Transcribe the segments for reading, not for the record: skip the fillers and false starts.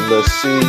Let's see.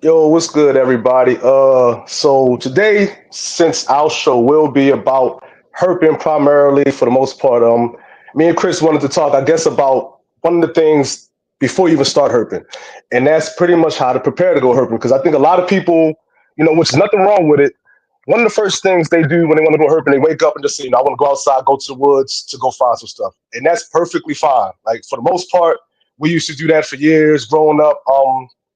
Yo, what's good, everybody? So today, since our show will be about herping primarily for the most part, me and Chris wanted to talk, I guess, about one of the things before you even start herping, and that's pretty much how to prepare to go herping. Because I think a lot of people, which is nothing wrong with it. One of the first things they do when they want to go herping, they wake up and just say, I want to go outside, go to the woods to go find some stuff, and that's perfectly fine. Like for the most part, we used to do that for years growing up.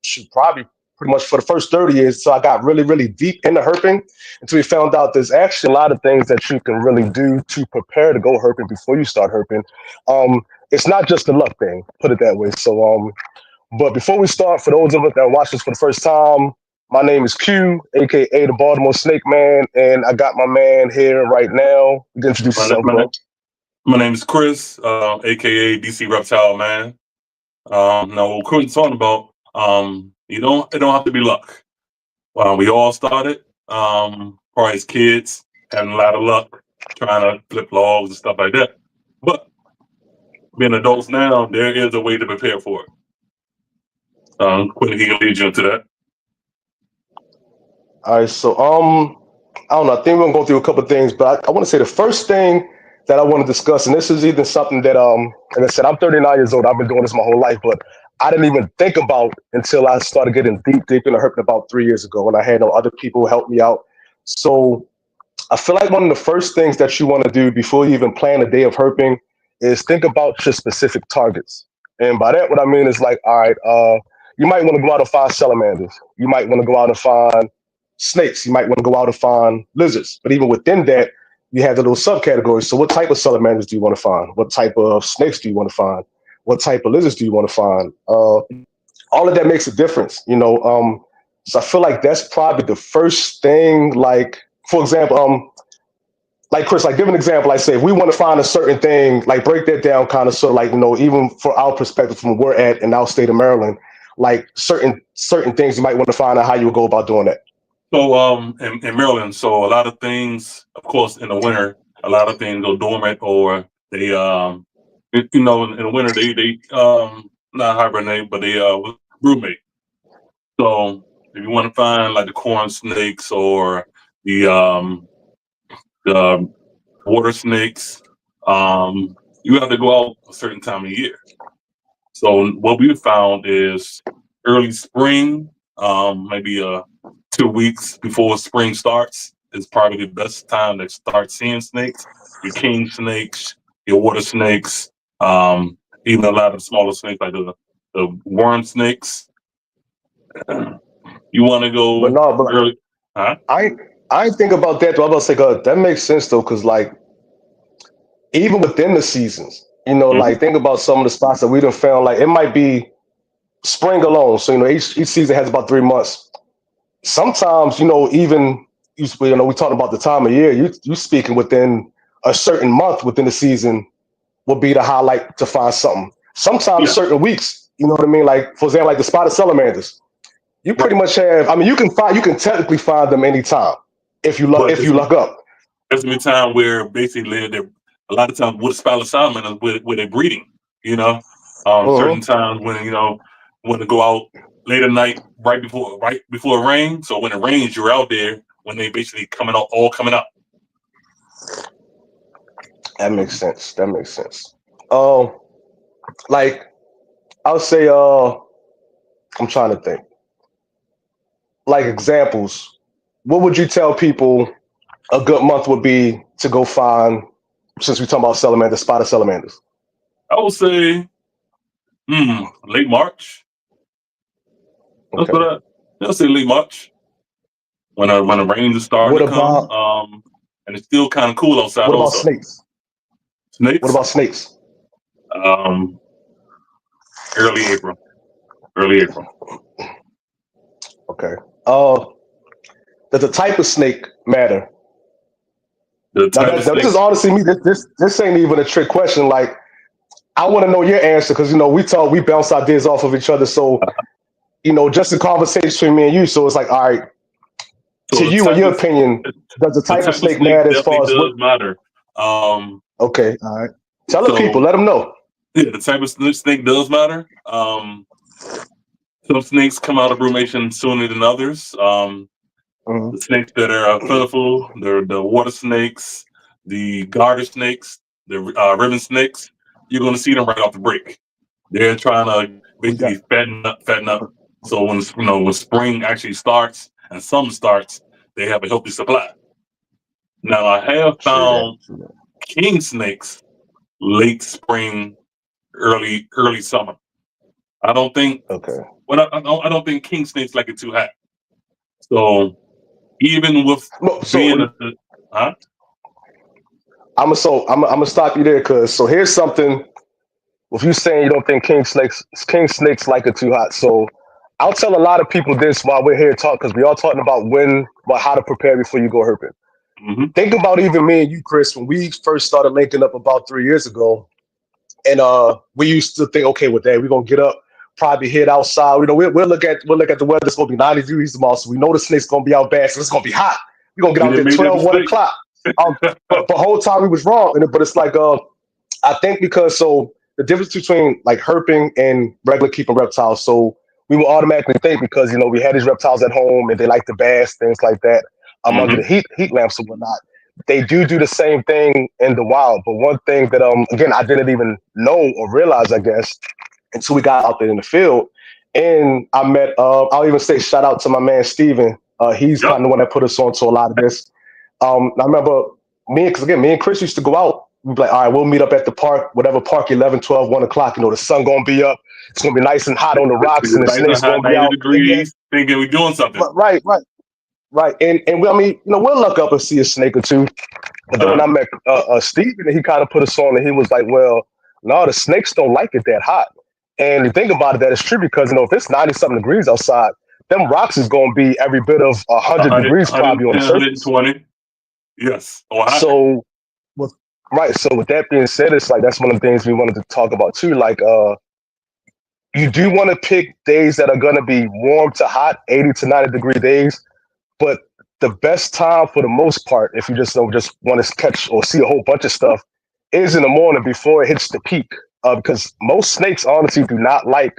Shoot, probably pretty much for the first 30 years. So I got really, really deep into herping until we found out there's actually a lot of things that you can really do to prepare to go herping before you start herping. It's not just a luck thing, put it that way. But before we start, for those of us that watch this for the first time, my name is Q, aka the Baltimore Snake Man, and I got my man here right now. You can introduce My, yourself, my, bro. my name is Chris, aka DC Reptile Man. Now what Chris is talking about, it don't have to be luck. We all started, probably as kids, having a lot of luck, trying to flip logs and stuff like that. But being adults now, there is a way to prepare for it. Quentin, he can lead you into that. All right, so I don't know. I think we're gonna go through a couple of things, but I want to say the first thing that I want to discuss, and this is even something that like I said, I'm 39 years old. I've been doing this my whole life, but I didn't even think about until I started getting deep into herping about 3 years ago, and I had other people help me out. So I feel like one of the first things that you want to do before you even plan a day of herping is think about your specific targets. And by that, what I mean is like, all right, you might want to go out and find salamanders. You might want to go out and find snakes. You might want to go out and find lizards. But even within that, you have the little subcategories. So what type of salamanders do you want to find? What type of snakes do you want to find? What type of lizards do you want to find? All of that makes a difference. So I feel like that's probably the first thing. Like, for example, like Chris, like give an example. Like say, if we want to find a certain thing, like break that down, kind of sort of like even for our perspective from where we're at in our state of Maryland, like certain things you might want to find out how you would go about doing that. So, in Maryland, so a lot of things, of course, in the winter, a lot of things go dormant or they, in the winter they not hibernate, but they roommate. So if you want to find like the corn snakes or the um the water snakes, you have to go out a certain time of year. So what we found is early spring, maybe 2 weeks before spring starts is probably the best time to start seeing snakes. Your king snakes, your water snakes, even a lot of smaller snakes like the worm snakes. You want to But go no, but early, huh? I I ain't think about that though. I was about to say, that makes sense though, because like even within the seasons, Mhm. like think about some of the spots that we done found. Like it might be spring alone, so each season has about 3 months. Sometimes even we talked about the time of year. You speaking within a certain month within the season will be the highlight to find something. Sometimes Yeah, certain weeks, you know what I mean? Like for example, like the spotted salamanders. You right. pretty much have. I mean, you can technically find them anytime But if you luck up. there's been a time where basically they're a lot of times with spotted salmon is where they're breeding. You know, certain Hmm. times when want to go out late at night, right before it rains. So when it rains, you're out there when they basically coming out, all coming up. That makes sense. That makes sense. Oh, like I would say I'm trying to think. Like examples, what would you tell people a good month would be to go find, since we're talking about salamanders, spotted salamanders? I would say late March. That's Okay. what I'll say late March when the rains are starting What to come. about And it's still kind of cool outside. what about Also, snakes? What snakes. about snakes? Um, early April. Early April. Okay. Does the type of snake matter? The Now type of this is snakes. honestly me. This ain't even a trick question. Like I want to know your answer because we bounce ideas off of each other. So just a conversation between me and you. So it's like, all right, So to you, in your opinion, does the the type of type of snake snake matter as definitely far as what? does matter. Um, Okay, all right. Tell the people, so let them know. yeah, the type of snake does matter. Some snakes come out of brumation sooner than others. Hmm. The snakes that are plentiful, they're the water snakes, the garter snakes, the ribbon snakes. You're going to see them right off the break. They're trying to We got basically fatten up. So when spring actually starts and summer starts, they have a healthy supply. Now I have true that. found True that. king snakes late spring, early summer. I don't think Okay. I don't think king snakes like it too hot. So even with No, being so huh? I'm gonna stop you there because here's something. If you saying you don't think king snakes like it too hot, so I'll tell a lot of people this while we're here talking because we all talking about how to prepare before you go herping. Mm-hmm. Think about even me and you, Chris, when we first started linking up about 3 years ago, and we used to think, okay, with that, we're gonna get up, probably head outside. We'll look at the weather. It's gonna be 90 degrees tomorrow, so we know the snake's gonna be out bad, so it's gonna be hot. We're gonna get We out didn't there make that 12, 1 mistake. o'clock. But whole time we was wrong. But it's like I think because the difference between like herping and regular keeping reptiles. So we will automatically think because we had these reptiles at home and they like to bass, things like that, under the Mm-hmm. heat lamps and whatnot. They do the same thing in the wild. But one thing that again I didn't even know or realize, I guess, until we got out there in the field. And I met I'll even say shout out to my man Steven. He's Yep. kind of the one that put us on to a lot of this. I remember me and Chris used to go out. We'd be like, all right, we'll meet up at the park, whatever park, 11, 12, 1 o'clock. The sun going to be up. It's going to be nice and hot on the rocks, and the Nice and snakes hot, going to be 90 out. And then, degrees, thinking we're doing something. right, right, right. And I mean, we'll look up and see a snake or two. But then when Uh-huh. I met Steven, he kind of put us on, and he was like, well, no, the snakes don't like it that hot. And you think about it, that is true because, if it's 90 something degrees outside, them rocks is going to be every bit of 100 100, degrees probably on the 110, surface. 120. Yes. Or higher. So, with, right. So, with that being said, it's like that's one of the things we wanted to talk about too. Like, you do want to pick days that are going to be warm to hot, 80 to 90-degree days. But the best time for the most part, if you just want to catch or see a whole bunch of stuff, is in the morning before it hits the peak. Because most snakes honestly do not like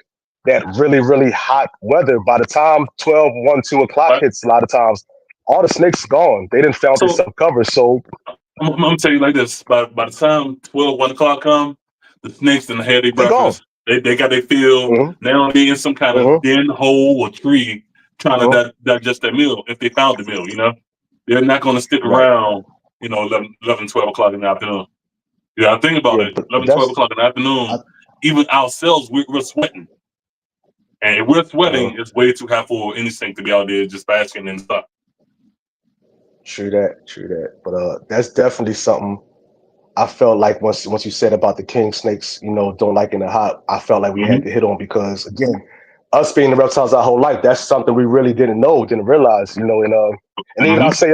that really, really hot weather. By the time 12, 1, 2 o'clock Right. hits, a lot of times, all the snakes gone. They didn't found So themselves covered. So I'm gonna tell you like this: by the time 12, 1 o'clock come, the snakes done had their they gone. breakfast. They got their fill. Mm-hmm, Now they in some kind of mm-hmm, den, hole, or tree, trying to mm-hmm. digest their meal. If they found the meal, they're not going to stick Right. around. 11, 12 o'clock in the afternoon. Yeah, think about Yeah, it. but 11, 12 that's o'clock in the I, afternoon. Even ourselves, we're sweating, and if we're uh, sweating, it's way too hot for any snake to be out there just basking and stuff. true that, true that. But that's definitely something I felt like once you said about the king snakes, don't like in the hot, I felt like we had Mm-hmm. to hit on because again, us being the reptiles our whole life, that's something we really didn't know, didn't realize, and even Mm-hmm. I'll say,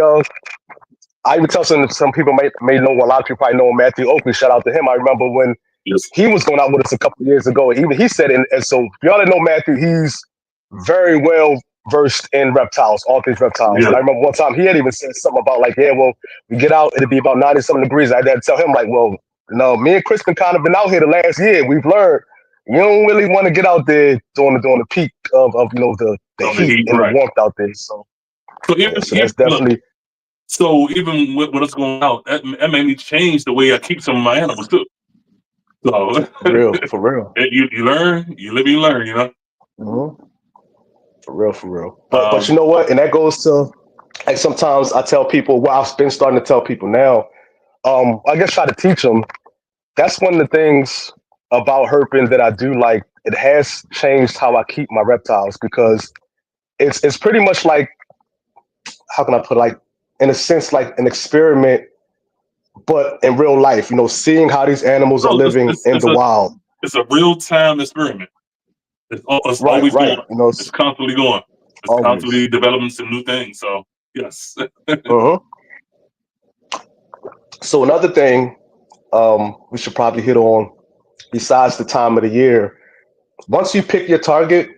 I even tell some people may know, a lot of people probably know Matthew Oakley. Shout out to him. I remember when Yes. he was going out with us a couple of years ago. Even he said, and so if y'all didn't know Matthew, he's very well versed in reptiles, all things reptiles. And Yes. I remember one time he had even said something about like, yeah, well, we get out, it'll be about 90 something degrees. I had to tell him like, well, no, me and Chris been kind of been out here the last year. We've learned you don't really want to get out there during the peak of the Of the heat heat, and the right? warmth out there. So So yeah, even, so even that's look. definitely So even with us going out, that made me change the way I keep some of my animals too. So For real. you learn, you live, you learn. You know. Hmm. For real. But you Um, know what? And that goes to like sometimes I tell people. Well, I've been starting to tell people now. I guess try to teach them. That's one of the things about herping that I do like. It has changed how I keep my reptiles because it's pretty much like how can I put it? Like in a sense like an experiment, but in real life. Seeing how these animals are no, living in the wild. it's a real time experiment. It's Right, always right. going. It's constantly going. It's Always. constantly developing some new things. So yes. Uh-huh. So another thing we should probably hit on, besides the time of the year, once you pick your target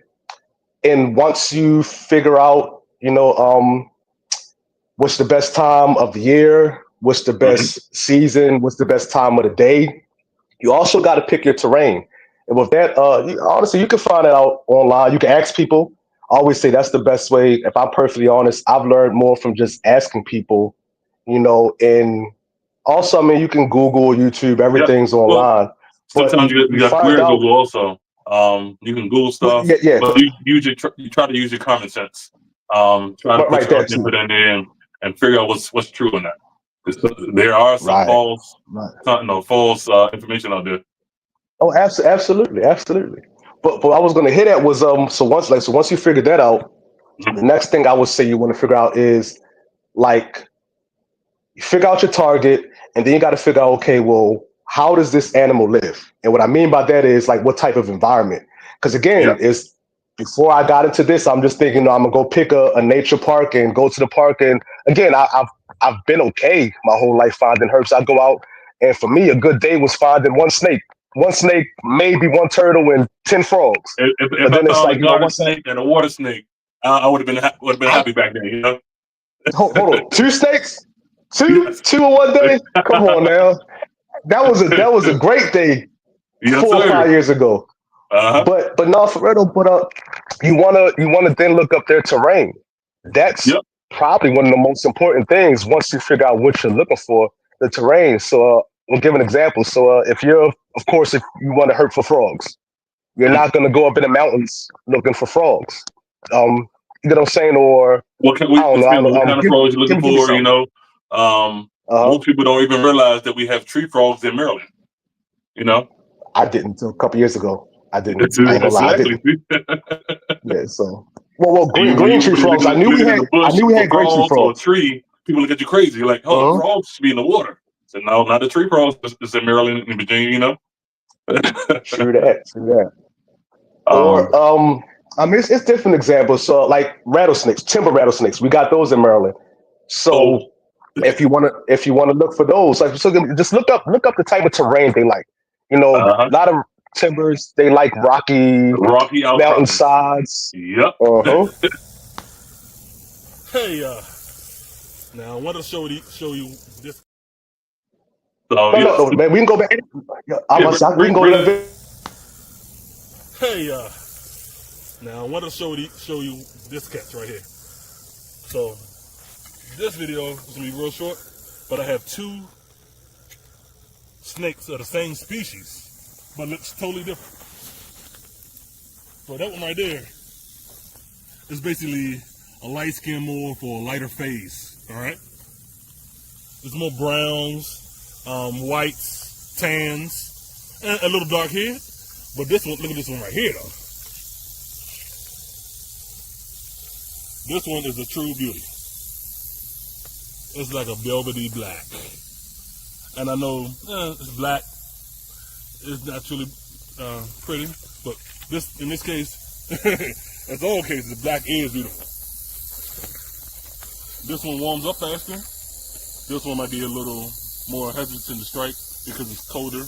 and once you figure out, what's the best time of the year, what's the Mhm. best season, what's the best time of the day, you also got to pick your terrain. And with that, honestly, you can find it out online. You can ask people. I always say that's the best way. If I'm perfectly honest, I've learned more from just asking people, and also, I mean, you can Google, YouTube, Yeah. everything's Well, online. But sometimes you you got find clear out, Google also. You can Google stuff, yeah, yeah, but you try to use your common sense. Try to right, put right, your own that input too. in there and figure out what's true in that. 'Cause there are some Right, false, right. false information out there. Oh, absolutely, absolutely. But I was going to hit at was so once you figure that out, the Mhm. next thing I would say you want to figure out is like you figure out your target, and then you got to figure out, okay, well, how does this animal live? And what I mean by that is like what type of environment. Because again, Yep. is before I got into this, I'm just thinking, I'm gonna go pick a nature park and go to the park. And again, I've been okay my whole life finding herbs. I go out, and for me, a good day was finding one snake, maybe one turtle, and 10 frogs. If But I then it's found a like, garden once that snake and a water snake, I would have been I happy back then. You know. hold on, two snakes, two Yes. two in one day. Come on now. That was a great day Yes, 4 or 5 sir. years ago. Uh huh. But no, for real. But you wanna then look up their terrain. That's Yep. probably one of the most important things once you figure out what you're looking for, the terrain. So we'll give an example. So of course, if you want to hurt for frogs, you're Mhm. not gonna go up in the mountains looking for frogs. You know what I'm saying? Or What can I we? don't It know. I don't depends know. on what kind of Give, frogs you're give, looking give me for. You something. know, um, Uh huh. most people don't even realize that we have tree frogs in Maryland. You know, I didn't until a couple years ago. I didn't. it's I ain't gonna lie. I exactly. didn't. Yeah. So well, green When green you tree frogs. I knew we looking in had. the I bush knew we for had great tree frogs or a frogs. tree, people look at you crazy. You're like, oh, Uh-huh. frogs should be in the water. So no, not the tree frogs. It's in Maryland and Virginia. You know. True that. True that. um. Or I mean, it's different examples. So like rattlesnakes, timber rattlesnakes. We got those in Maryland. Oh. So if you wanna look for those, like so just look up the type of terrain they like. Uh-huh. A lot of timbers they like rocky Rocky outcroppings. mountainsides. Yep. Uh huh. Hey, now I want to show you this. So No, no, yes, no, man. We can go back. Yeah, yeah, we can go to that video. Hey, now I want to show you this catch right here. So this video is gonna be real short, but I have two snakes of the same species, but looks totally different. So that one right there is basically a light skin more for a lighter phase. All right, there's more browns, whites, tans, and a little dark here. But this one, look at this one right here though. This one is a true beauty. It's like a velvety black. And I know it's black. It's not truly pretty, but in this case, as all cases, black is beautiful. This one warms up faster. This one might be a little more hesitant to strike because it's colder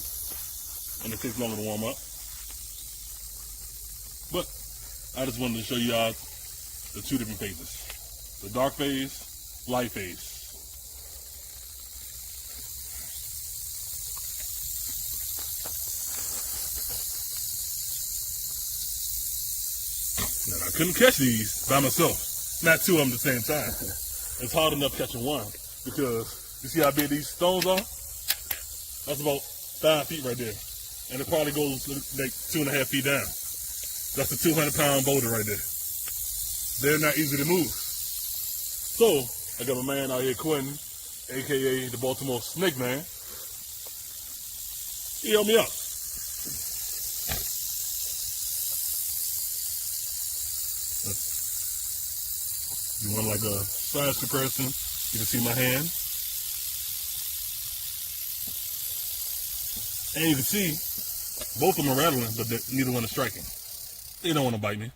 and it takes longer to warm up. But I just wanted to show you guys the two different phases. The dark phase, light phase. Now, I couldn't catch these by myself. Not two of them at the same time. It's hard enough catching one because you see how big these stones are? That's about 5 feet right there. and it probably goes like 2.5 feet down. That's a 200-pound boulder right there. They're not easy to move. So I got my man out here, Quentin, aka the Baltimore Snake Man. He helped me out. You want like a size comparison? You can see my hand. And you can see both of them are rattling, but neither one is striking. They don't want to bite me.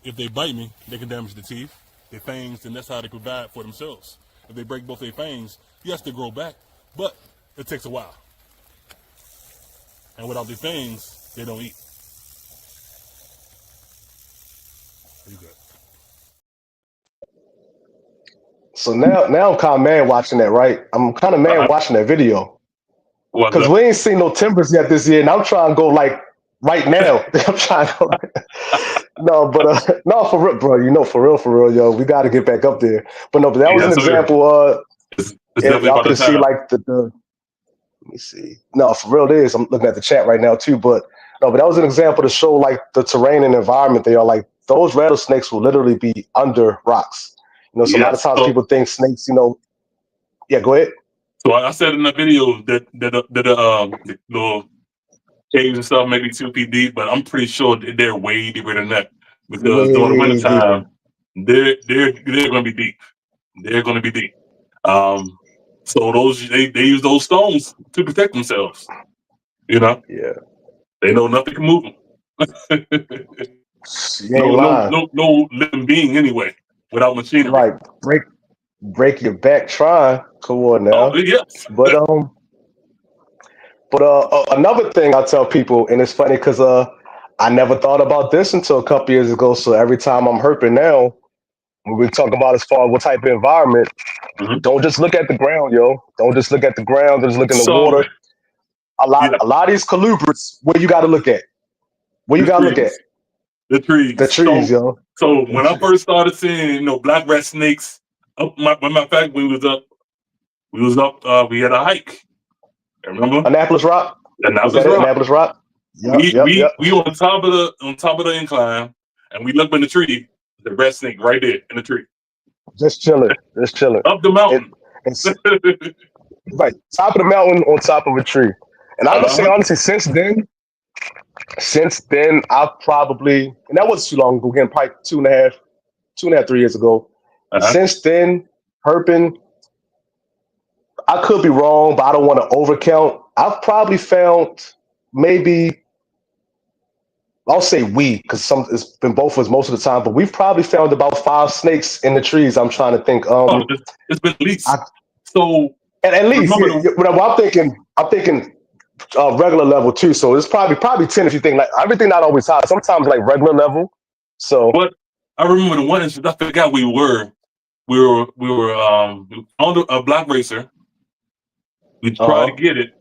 If they bite me, they can damage the teeth, their fangs, and that's how they provide for themselves. If they break both their fangs, yes, they grow back, but it takes a while. And without their fangs, they don't eat. You good? So now I'm kind of mad watching that, right? I'm kind of mad watching that video What's because up? we ain't seen no timbers yet this year, and I'm trying to go like right now. I'm trying to go. No, but no, for real, bro. You know, for real, yo, we got to get back up there. But no, but that was an So example. it's If definitely y'all about the could see time. like the let me see. No, for real, it is. I'm looking at the chat right now too. But no, but that was an example to show like the terrain and environment they are. Like those rattlesnakes will literally be under rocks. You know, so a lot of Yes. times people think snakes. You know, yeah. Go ahead. So I said in the video that the little caves and stuff maybe 2 feet deep, but I'm pretty sure they're way deeper than that because during the Way deeper. wintertime, they're going to be deep. They're going to be deep. So they use those stones to protect themselves. You know, Yeah, they know nothing can move them. you ain't lying. No living being anyway without machinery. Right, break your back trying. Come on Oh now. yes, But another thing I tell people, and it's funny because I never thought about this until a couple years ago. So every time I'm herping now, when we talk about as far as what type of environment, Mhm. don't just look at the ground, yo. Don't just look at the ground. Just look in the So water. A lot, yeah, a lot of these colubrids. What you got to look at? What you the got to look at? trees, the The trees. trees, yo. So when I first started seeing black rat snakes, matter of fact, we had a hike. Remember? Annapolis Rock. And that Is was that it? rock. Annapolis Rock. Yep, We yep, we yep. we on top of the incline, and we looked in the tree. The rat snake right there in the tree, Just chilling. Just chilling. up the It, mountain. it's right top of the mountain on top of a tree. And I can say Uh-huh. honestly, since then, I've probably, and that wasn't too long ago, again, probably 2.5, 3 years ago. Uh-huh. Since then, herping, I could be wrong, but I don't want to overcount. I've probably found maybe, I'll say we, because it's been both of us most of the time, but we've probably found about 5 snakes in the trees. I'm trying to think. Oh, it's been at I, least. So at least, remember yeah. the When I'm thinking regular level too. So it's probably 10 if you think like everything not always high. Sometimes like regular level. So what I remember the one instance. I forgot we were on a black racer. We tried to uh get it,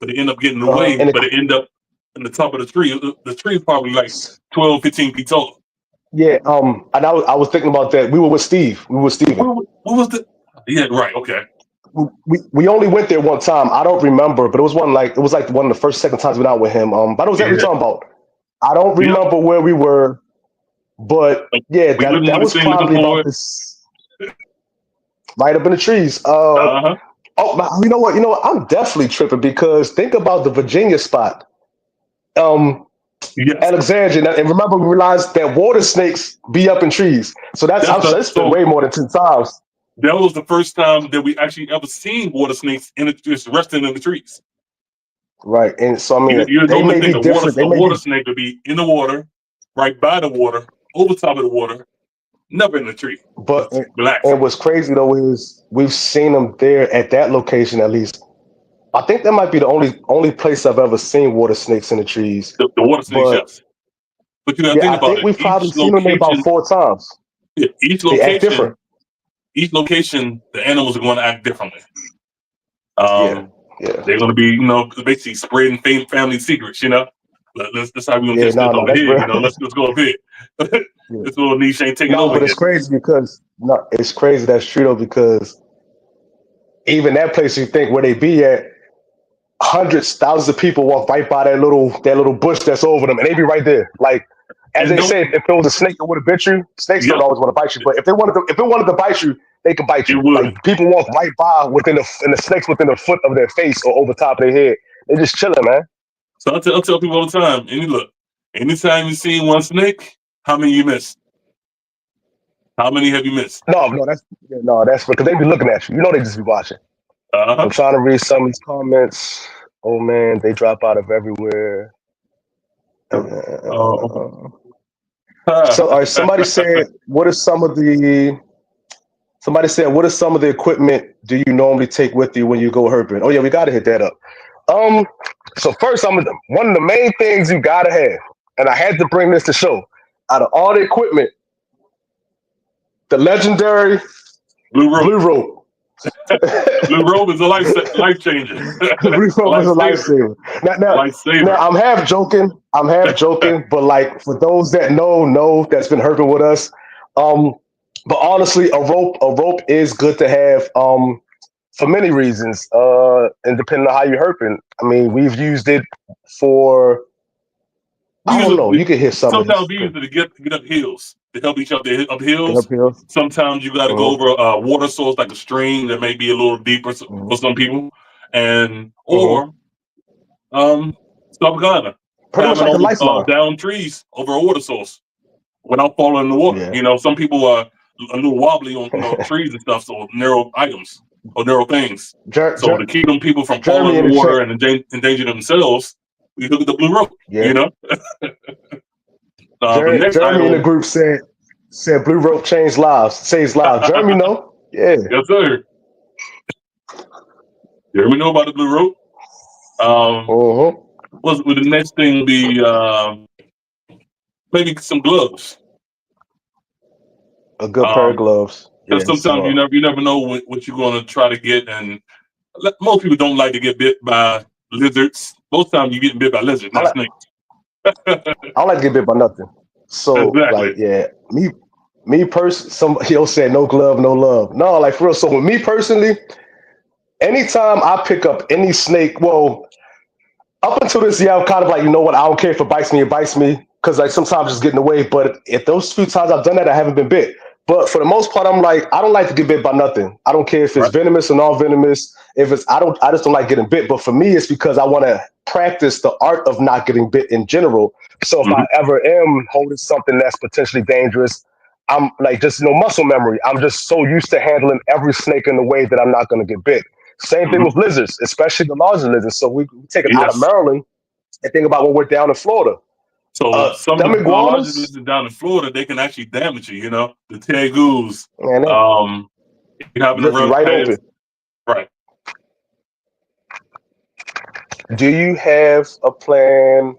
but it ended up getting away. and But it ended up in the top of the tree. The tree is probably like 12, 15 feet tall. yeah, and I was thinking about that. We were with Steve. We were with Steven. What was the? Yeah, right. Okay. We only went there one time. I don't remember, but it was like one of the first second times we went out with him. But it was that we Yeah. talking about. I don't Yep. remember where we were, but Like, yeah, we that looking that with the was same looking probably about for it. this right up in the trees. Uh-huh. Oh, but you know what? I'm definitely tripping because think about the Virginia spot. Yes. Alexandria, and remember, we realized that water snakes be up in trees. So it's been So way more than 10 times, that was the first time that we actually ever seen water snakes just resting in the trees. right? And so I You, mean, you they normally may think be different. They a may be water snake would be in the water, right by the water, over top of the water, never in the tree, But just relaxing. and what's crazy though is we've seen them there at that location at least. I think that might be the only place I've ever seen water snakes in the trees. The water snakes, But yes. But you got to yeah, think I about think it. we've probably seen them there about 4 times. Each They act location, different. the animals are going to act differently. Yeah, Um, yeah, they're going to be, basically spreading family secrets. That's how we gonna yeah. catch this No, over that's here. real. Let's go up here. Yeah. This little niche ain't taking No, over but it's yet. crazy because no, it's crazy that's true though because even that place you think where they be at, hundreds, thousands of people walk right by that little bush that's over them, and they be right there. Like as And they don't, say, if it was a snake that would have bit you, snakes don't yep, always want to bite you. But if it wanted to bite you, they can bite it you. would. Like people walk right by and the snakes within a foot of their face or over top of their head. They just chilling, man. So I tell people all the time, and look, anytime you see one snake, how many you missed? How many have you missed? No, that's because they be looking at you. You know they just be watching. I'm Uh-huh. trying to read some of these comments. Oh man, they drop out of everywhere. Oh. So, all right, somebody said, what is some of the equipment do you normally take with you when you go herping? Oh yeah, we gotta hit that up. Um, so first, one of the main things you gotta have, and I had to bring this to show. Out of all the equipment, the legendary Blue rope. blue rope. Blue rope is a life changer. The blue rope is a Lifesaver. lifesaver. Now, Lifesaver. I'm half joking. But like for those that know that's been herping with us, um, but honestly, a rope is good to have. For many reasons, and depending on how you're herping. I mean, we've used it for, We I use don't know. it. You can hear some of Sometimes these we use it to get up hills to help each other up hills. uphill. Sometimes you got to go Uh-huh, over a water source like a stream that may be a little deeper uh-huh, for some people, and uh-huh. or propaganda, Pretty much climbing like a over lifeline. down trees over a water source without falling in the water. Yeah. Some people are a little wobbly on trees and stuff, so narrow items or narrow things. Jer- So to Jer- keep them people from falling Jeremy in in the the chat. water and endanger themselves, we look at the blue rope. Yeah. The next Jeremy in the item, group said blue rope changed lives, saves lives. Jeremy, no. Yeah. yes sir. You ever know about the blue rope? Um, Uh-huh. what would the next thing be? Maybe some gloves. A good pair of Um, gloves. because Yeah. sometimes So you never know what you're going to try to get, and most people don't like to get bit by lizards. Most times you're getting bit by lizards, I not like snakes. I don't like to get bit by nothing. So like Exactly. yeah, me person. Somebody else said no glove, no love. No, like for real. So with me personally, anytime I pick up any snake, well, up until this year, I'm kind of like, you know what? I don't care if it bites me, it bites me. Because like sometimes it's getting away. But if those few times I've done that, I haven't been bit. But for the most part, I'm like, I don't like to get bit by nothing. I don't care if it's Right. venomous or non-venomous. If it's, I just don't like getting bit. But for me, it's because I want to practice the art of not getting bit in general. So if I Hmm. ever am holding something that's potentially dangerous, I'm like just muscle memory. I'm just so used to handling every snake in the way that I'm not going to get bit. Same thing Hmm. with lizards, especially the larger lizards. So we take it out of Yes. Maryland and think about when we're down in Florida. So some Them of the larger iguanas, lizards down in Florida, they can actually damage you. The tegus. man, You happen to rip you run right open. past. Right. Do you have a plan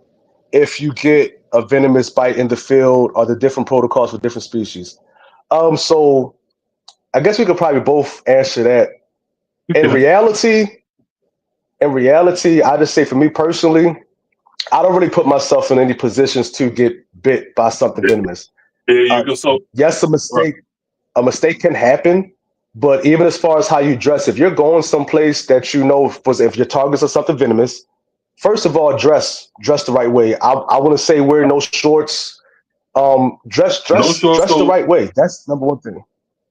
if you get a venomous bite in the field? Are there different protocols for different species? So I guess we could probably both answer that. In Okay. reality, I just say for me personally, I don't really put myself in any positions to get bit by something venomous. There you Uh, go. So yes, right. a mistake can happen, but even as far as how you dress, if you're going someplace that you know was if your targets are something venomous, first of all, dress the right way. I want to say wear no shorts. No short Dress the coat. right way. That's number one thing.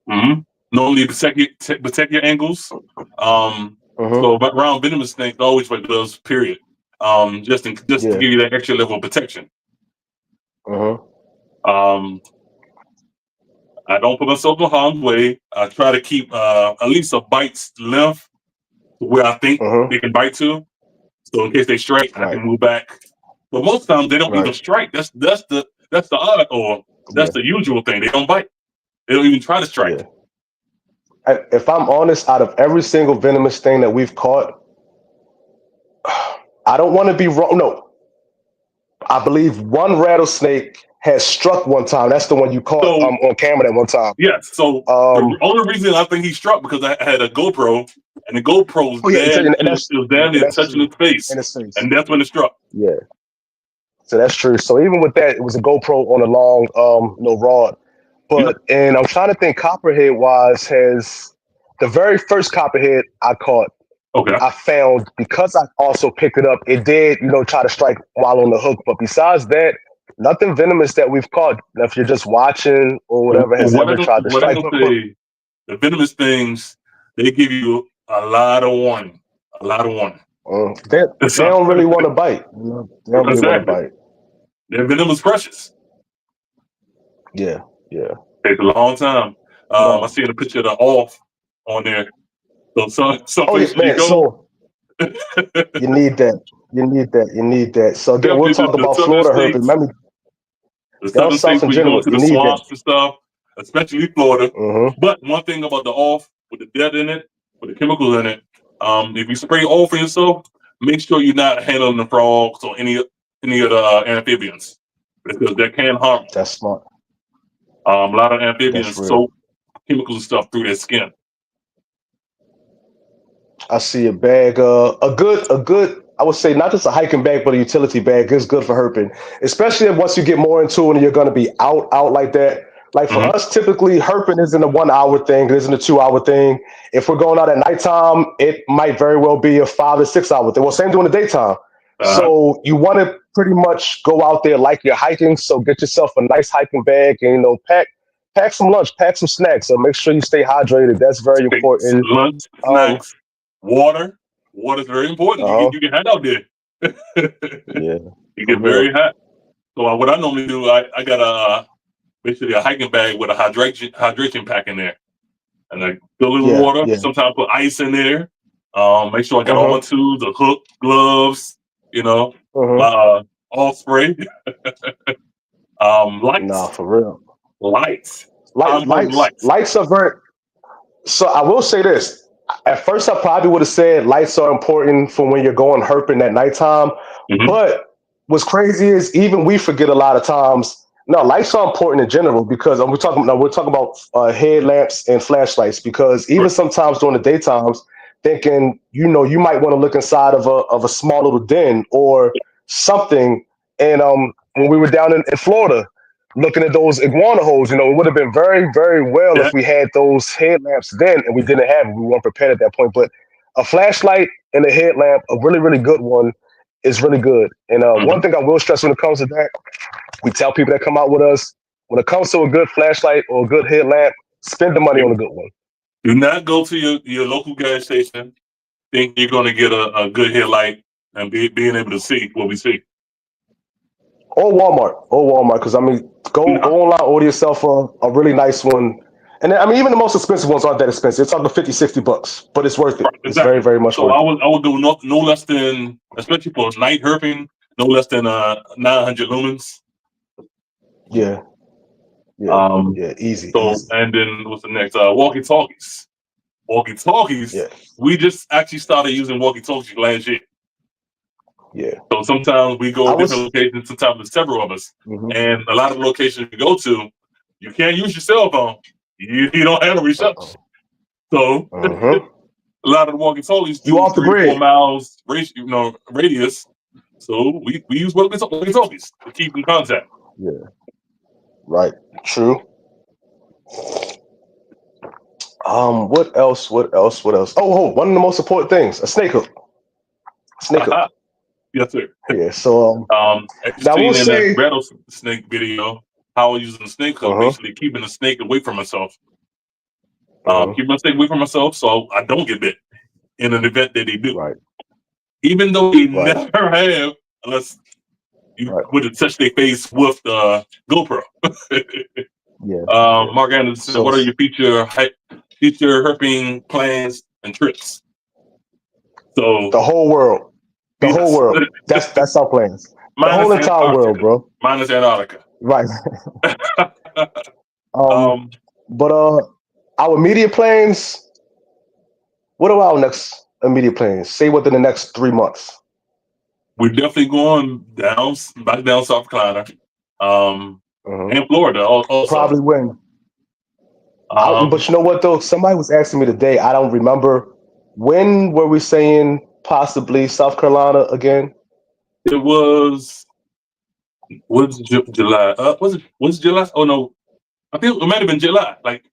Mm-hmm. Normally protect your ankles. Um, Uh-huh. but around venomous snakes, always wear gloves. Period. Just to Yeah. give you that extra level of protection. Uh-huh. Um, I don't put myself in harm's way. I try to keep at least a bite's length to where I think Uh-huh. they can bite to. So in case they strike, I Right. can move back. But most times they don't even Right. strike. That's the odd or that's Yeah. the usual thing. They don't bite. They don't even try to strike. Yeah. If I'm honest, out of every single venomous thing that we've caught, I don't want to be wrong. No, I believe one rattlesnake has struck one time. That's the one you caught So on camera that one time. yes. So the Um, only reason I think he struck because I had a GoPro and the GoPro was oh yeah, damn and it that's was damn near that's touching true. his face, In his face. and that's when it struck. Yeah. So that's true. So even with that, it was a GoPro on a long rod. Yep. And I'm trying to think copperhead wise has the very first copperhead I caught. Okay. I found because I also picked it up, it did, try to strike while on the hook. But besides that, nothing venomous that we've caught. If you're just watching or whatever has ever tried to What I strike. gonna say, the venomous things, they give you a lot of warning. A lot of warning. They don't really want to bite. They don't really want to Exactly. bite. Their venom is precious. Yeah, yeah. Takes a long time. I No. seen a picture of the off on there. So some Oh yeah, places you man. go, So you need that. You need that. You need that. So again, we'll definitely talk the about southern Florida herpes. states, Remember, the down southern south states in we go general, to you the need that. swamps and stuff, especially Florida. Hmm. But one thing about the off with the dead in it, with the chemicals in it, if you spray off on yourself, make sure you're not handling the frogs or any of the amphibians because that can harm. That's smart. A lot of That's amphibians real. soak chemicals and stuff through their skin. I see a bag. A good. I would say not just a hiking bag, but a utility bag is good for herping, especially once you get more into it and you're going to be out like that. Like for Hmm. us, typically herping isn't a 1 hour thing. It isn't a 2 hour thing. If we're going out at nighttime, it might very well be a 5 to 6 hour thing. Well, same during the daytime. Uh, So you want to pretty much go out there like you're hiking. So get yourself a nice hiking bag and pack some lunch, pack some snacks. So make sure you stay hydrated. That's very take important. lunch, Um, snacks, water. Water is very important. uh You get hot out there. Yeah, You for get real. very hot. So what I normally do, I got basically a hiking bag with a hydration pack in there, and I fill it with Yeah, water. yeah. Sometimes put ice in there. Make sure I got all my Mm-hmm. tools, the hook, gloves, my Mm-hmm. all spray, Nah, lights, for real. lights. How important lights? Lights are very. So I will say this. At first, I probably would have said lights are important for when you're going herping at nighttime. Hmm. But what's crazy is even we forget a lot of times. No, lights are important in general because we're talking about headlamps and flashlights because even sometimes during the daytimes, thinking you might want to look inside of a small little den or something. And when we were down in Florida, looking at those iguana holes, it would have been very, very well Yeah. if we had those headlamps then, and we didn't have it. We weren't prepared at that point. But a flashlight and a headlamp, a really, really good one, is really good. And Hmm. one thing I will stress when it comes to that, we tell people that come out with us, when it comes to a good flashlight or a good headlamp, spend the money on a good one. Do not go to your local gas station think you're going to get a good headlight and being able to see what we see. Or Walmart, because I mean, go No. go online, order yourself a really nice one. And then, I mean, even the most expensive ones aren't that expensive. It's talking 50, $60, but it's worth it. Right, It's very, exactly. very much So worth it. I would go no less than, especially for night herping, no less than 900 lumens. Yeah, yeah, Um, yeah. Easy, so easy. and then what's the next? Walkie talkies. Walkie talkies. Yeah, We just actually started using walkie talkies last year. yeah. So sometimes we go I to different was. locations. Sometimes there's several of us, Mhm. and a lot of the locations we go to, you can't use your cell phone. You don't have a reception. Uh-oh. So Uh-huh. a lot of the walkie talkies You do off the 3 to 4 grid. miles radius. So we use walkie talkies to keep in contact. Yeah, right. True. What else? What else? What else? One of the most important things: a snake hook. Snake hook. Yes, sir. Yeah. So As you now we'll seen in that say. rattlesnake video, how I was using the snake hook, Uh-huh. basically keeping the snake away from myself. Uh-huh. Keep my snake away from myself so I don't get bit in an event that they do. Right. Even though they Right. never have, unless you Right. would touch their face with the GoPro. Yeah. Yeah. Mark Anderson, So what are your future herping plans and trips? So the whole world. The whole yes, world. That's our plans. The whole minus entire world, Antarctica, bro. minus Antarctica. Right. Um, um, but our immediate plans. What are our next immediate plans? Say within the next 3 months. we're definitely going back down South Carolina, Uh-huh. and Florida also. Probably when. Um, But you know what though? Somebody was asking me today. I don't remember. When were we saying possibly South Carolina again? it was July. Was it July? Oh no, I think it might have been July. Like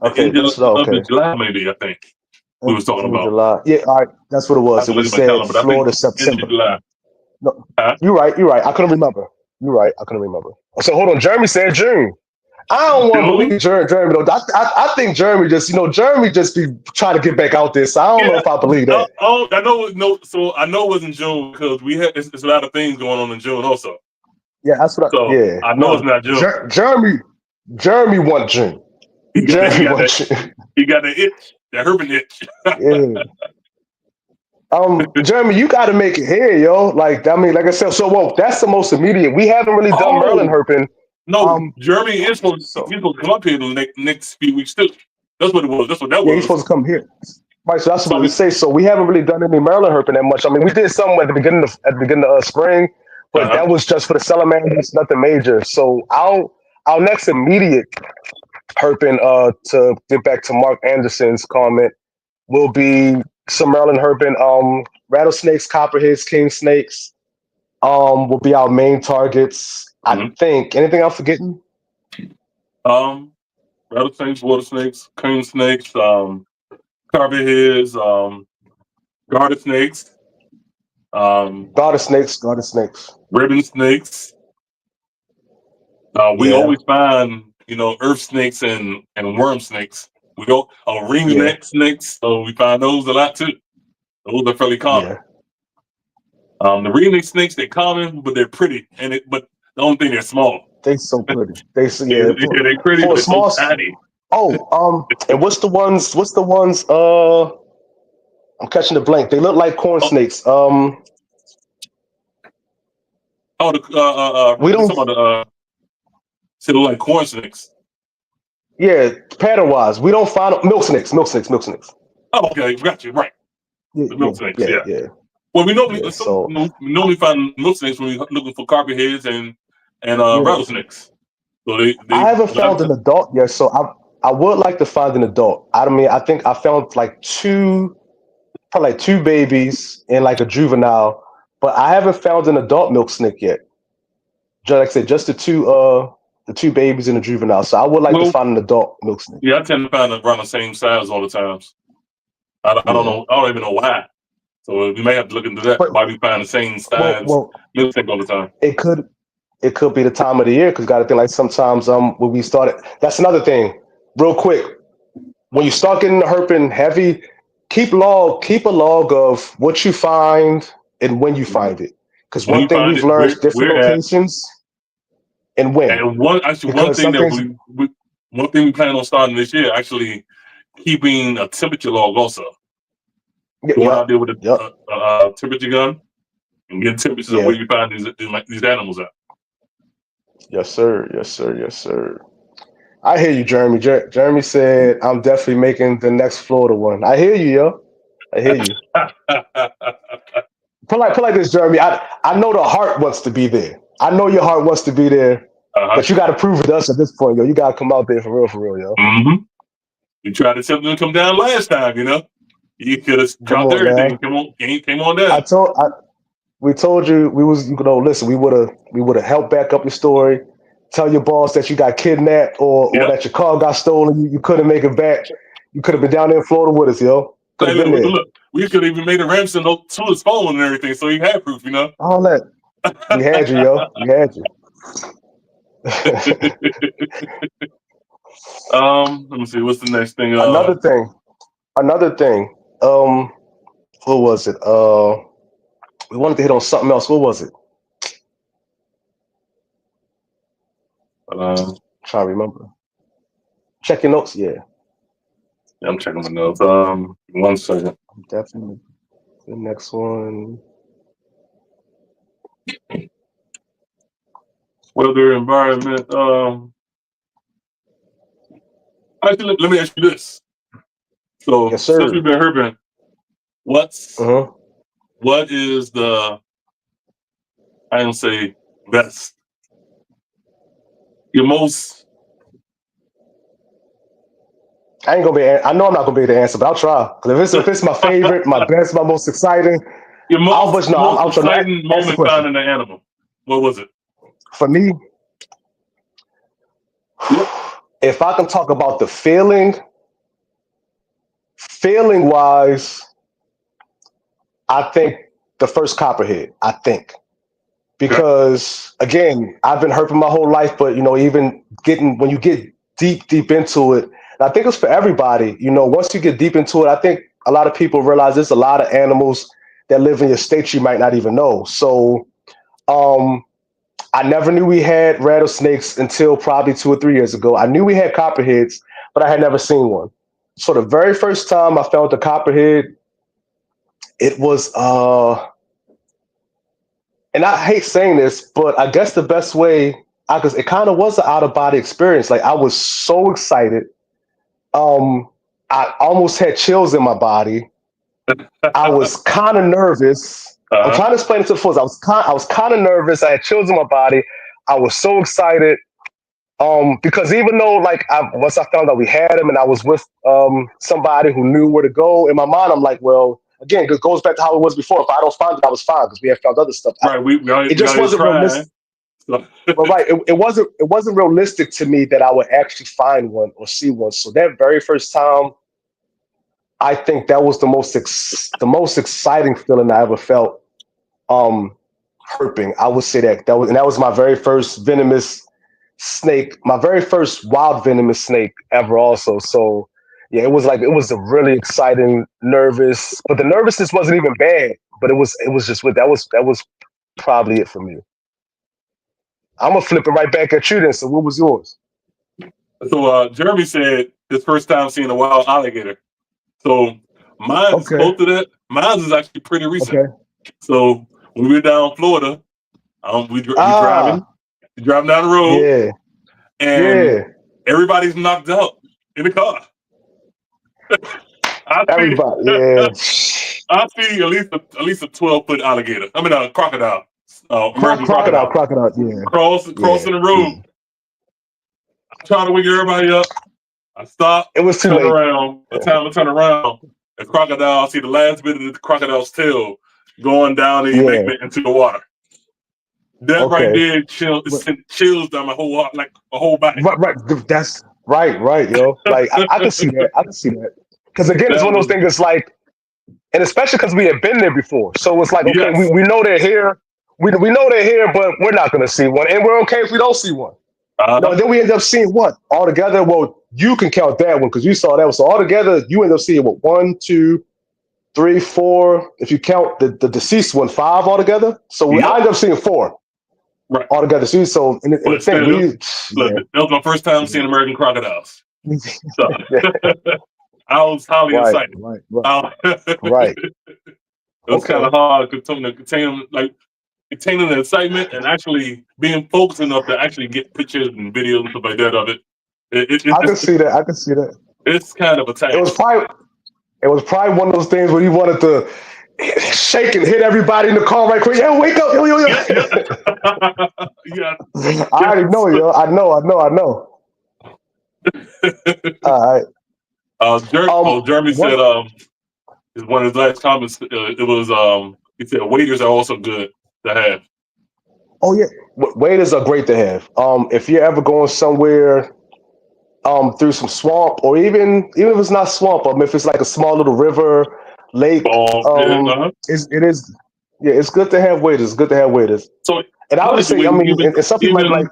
the Okay, end that's of okay. July, maybe. I think. we was talking June, about. July. Yeah, all right. That's what it I was. have to It look was at my said calendar, but I think Florida, end of September. July. No, Huh? you're right. You're right. I couldn't remember. You're right. I couldn't remember. So hold on. Jeremy said June. I don't want to June? believe Jeremy though. I think Jeremy just, Jeremy just be trying to get back out there. So I don't know Yeah. if I believe that. I know. No, so I know it was in June because we had it's a lot of things going on in June also. Yeah, that's what. So Yeah, I know it's no. not June. Jeremy won June. He Jeremy got won that. June. He got the itch, that Herpin itch. Yeah. Jeremy, you got to make it here, yo. Like, I mean, like I said, so well, that's the most immediate. We haven't really done Maryland Oh Herpin. no, Jeremy is supposed he's So supposed to come up here in the next few weeks too. That's what it was. That's what that yeah, he's was. supposed to come here. Right, so that's what So I'm about to say. So we haven't really done any Maryland Herpin that much. I mean, we did some at the beginning of spring, but uh-huh. that was just for the salamanders, nothing major. So our next immediate Herpin, to get back to Mark Anderson's comment, will be some Maryland Herpin. Rattlesnakes, copperheads, king snakes, will be our main targets. I Mm-hmm. think. Anything I'm forgetting? Rattlesnakes, water snakes, cane snakes, copperheads, garter snakes, Garter snakes, garter snakes. ribbon snakes. We Yeah, always find, earth snakes and worm snakes. We go yeah, ringneck snakes, so we find those a lot too. Those are fairly common. yeah. The ringneck snakes, they're common, but they're pretty, but the only thing they're small. They so pretty. They so Yeah, yeah. they're pretty, For but a they're so small. tiny. Oh, and what's the ones? What's the ones? I'm catching the blank. They look like corn Oh, snakes. the We you're don't. talking about they look like corn snakes. Yeah, pattern wise, we don't find milk snakes. Milk snakes. Milk snakes. Oh, okay, got you right. Yeah, The yeah, milk snakes, yeah, yeah. yeah, Well, we yeah. normally find milk snakes when we're looking for copperheads and Yeah, rattlesnakes. So they I haven't a lot found of an adult yet, so I would like to find an adult. I mean, I think I found probably like two babies and like a juvenile, but I haven't found an adult milk snake yet. Just like I said, just the two babies and the juvenile. So I would like to well, find an adult milk snake. yeah, I tend to find them around the same size all the times. I don't Yeah, know. I don't even know why. So we may have to look into that. but Why we find the same size well, milk snake all the time? it could be the time of the year because got to think like sometimes when we started. That's another thing. Real quick, when you start getting the herping heavy, keep a log of what you find and when you find it. Because When one you thing find we've it, learned is different we're at. locations and when. And one Because thing some that things, one thing we plan on starting this year, actually keeping a temperature log also. Going yep, out there with yep, a temperature gun and getting temperatures of yeah, where you find these animals at. yes sir, yes sir, yes sir. I hear you, Jeremy. Jeremy said I'm definitely making the next Florida one. I hear you, yo. I hear you. Put like this, Jeremy. I know the heart wants to be there. I know your heart wants to be there, Uh-huh. but you got to prove it to us at this point, yo. You got to come out there for real, yo. Mm-hmm. You tried to tell them to come down last time, You could have Come dropped on everything. now. Came on down. We told you listen. We would have helped back up your story. Tell your boss that you got kidnapped or Yep. that your car got stolen. You couldn't make it back. You could have been down there in Florida with us, yo. Could Hey, have been there. look, we could have even made a ransom note to his phone and everything, so he had proof, All that. We had you, yo. We had you. Let me see. What's the next thing? Another thing. Another thing. What was it? We wanted to hit on something else. What was it? Trying to remember. Check your notes. Yeah, I'm checking my notes. 1 second. definitely. The next one. Weather, environment. Actually, let me ask you this. So, Yes, since we've sir. been herping, what Uh-huh. is the, I don't say best, your most, I ain't gonna be. I know I'm not gonna be able to answer, but I'll try. Cause if it's my favorite, my best, my most exciting, your I'll. But no, most I'm trying to exciting ask the moment question. finding an animal? What was it? For me, Yep. if I can talk about the feeling, feeling wise, I think the first copperhead. I think Okay. because again, I've been herping my whole life, but even getting when you get deep into it, and I think it's for everybody. Once you get deep into it, I think a lot of people realize there's a lot of animals that live in your state you might not even know. So um, I never knew we had rattlesnakes until probably 2 or 3 years ago. I knew we had copperheads, but I had never seen one. So the very first time I found the copperhead, it was and I hate saying this, but I guess the best way, because it kind of was an out of body experience. Like I was so excited. Um, I almost had chills in my body. I was kind of nervous. I'm Uh-huh. trying to explain it to the folks. I was kind of nervous. I had chills in my body. I was so excited. Because even though like once I found out we had him and I was with somebody who knew where to go, in my mind I'm like, well, again, it goes back to how it was before. If I don't find it, I was fine because we had found other stuff. Right. It We just already wasn't tried. realistic. So, But right, it wasn't realistic to me that I would actually find one or see one. So that very first time, I think that was the most exciting feeling I ever felt. Um, Herping, I would say that was my very first venomous snake, my very first wild venomous snake ever. Also, so yeah, it was a really exciting, nervous, but the nervousness wasn't even bad. But it was just that was probably it for me. I'm gonna flip it right back at you then. So what was yours? Jeremy said his first time seeing a wild alligator. So mine is Okay, close to that. Mine is actually pretty recent. okay. So when we were down in Florida, we Ah, driving down the road, yeah, and yeah. everybody's knocked out in the car. I see, Everybody, yeah. I see at least a 12-foot alligator. I mean a crocodile, American Crocodile, crocodile, crocodile. Yeah, yeah, crossing the road. yeah. I'm trying to wake everybody up. I stop, It was too turn late. around. By the time I turn around, the crocodile, I see the last bit of the crocodile's tail going down the Yeah. embankment into the water. That right Okay. there it But- sent chills down my whole heart, like my whole body. Right, right. That's right, right, yo. Like I can see that. I can see that. Because again, it's That one of those was things. It's like, and especially because we had been there before, so it's like, okay, we, yes. we know they're here. We know they're here, but we're not going to see one, and we're okay if we don't see one. Uh-huh. And then we end up seeing what altogether. Well, you can count that one because you saw that one. So altogether, you end up seeing what 1, 2, 3, 4. If you count the deceased one, 5 altogether. So I Yep. end up seeing 4 Right. altogether. See, so and the But thing still, look, yeah, that was my first time seeing yeah, American crocodiles. So yeah, I was highly right, excited. right, right, right. It was kind Okay, of hard to containing the excitement and actually being focused enough to actually get pictures and videos and stuff like that of it. I can see that. I can see that. It's kind of a It was task. probably it was probably one of those things where you wanted to shake and hit everybody in the car right quick. Yo, wake up, yo, yo, Yeah, yeah, yo. yeah, I already yes. know, yo. I know. All right. Jeremy One. said, is one of his last comments. It was, he said, waiters are also good to have. Oh yeah, waders are great to have. If you're ever going somewhere, through some swamp, or even if it's not swamp, if it's like a small little river, lake, Yeah, it is, yeah, it's good to have waders. It's good to have waders. So And I would say, honestly, I mean, and some people might be like,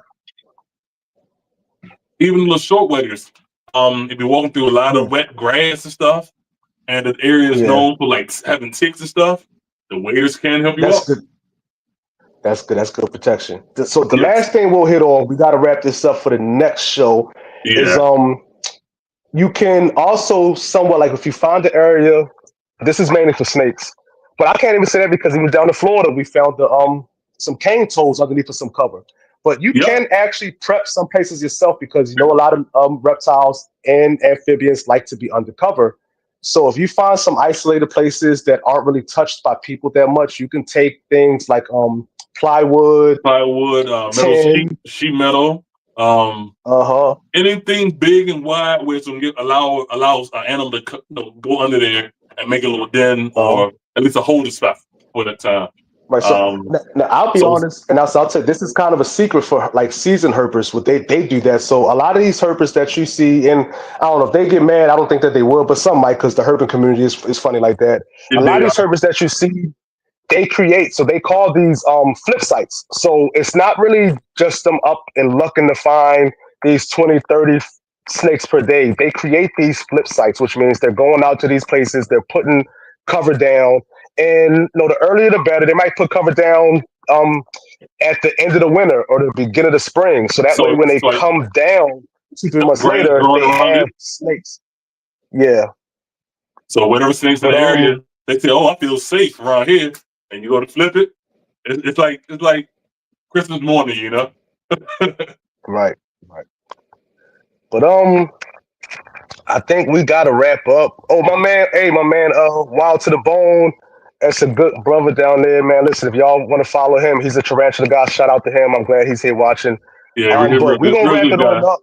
even the short waiters, if you're walking through a lot yeah, of wet grass and stuff, and the area is yeah, known for like having ticks and stuff, the waiters can help you that's out. good. That's good. That's good protection. So the Yes. last thing we'll hit on, we got to wrap this up for the next show. Is Yeah. you can also somewhat like if you find the area. This is mainly for snakes, but I can't even say that because even down in Florida, we found some cane toads underneath of some cover. But you Yep. can actually prep some places yourself because a lot of reptiles and amphibians like to be undercover. So if you find some isolated places that aren't really touched by people that much, you can take things like plywood, Plywood, metal tin, sheet metal, um, uh-huh, anything big and wide where it's gonna allows an animal to go under there and make a little den uh-huh. or at least a holding spot for that time. Right. So now I'll be So honest, and I'll tell you, this is kind of a secret for like seasoned herpers. What they do that. So a lot of these herpers that you see, and I don't know if they get mad. I don't think that they will, but some might because the herping community is funny like that. A lot they of these herpers that you see, they create. So they call these flip sites. So it's not really just them up and looking to find these 20, 30 snakes per day. They create these flip sites, which means they're going out to these places, they're putting cover down. And the earlier the better. They might put cover down at the end of the winter or the beginning of the spring. So that way so when they it's like come down 2, 3 months grass later, growing they around have it. snakes. Yeah. So whatever snakes in But the area, they say, "Oh, I feel safe around here," and you go to flip it. It's like Christmas morning, you know. right, right. But I think we gotta wrap up. Oh, my man, hey, my man, Wild to the Bone. That's a good brother down there, man. Listen, if y'all want to follow him, he's a tarantula guy. Shout out to him. I'm glad he's here watching. Yeah, real But we're good, gonna real wrap good it on guy. up.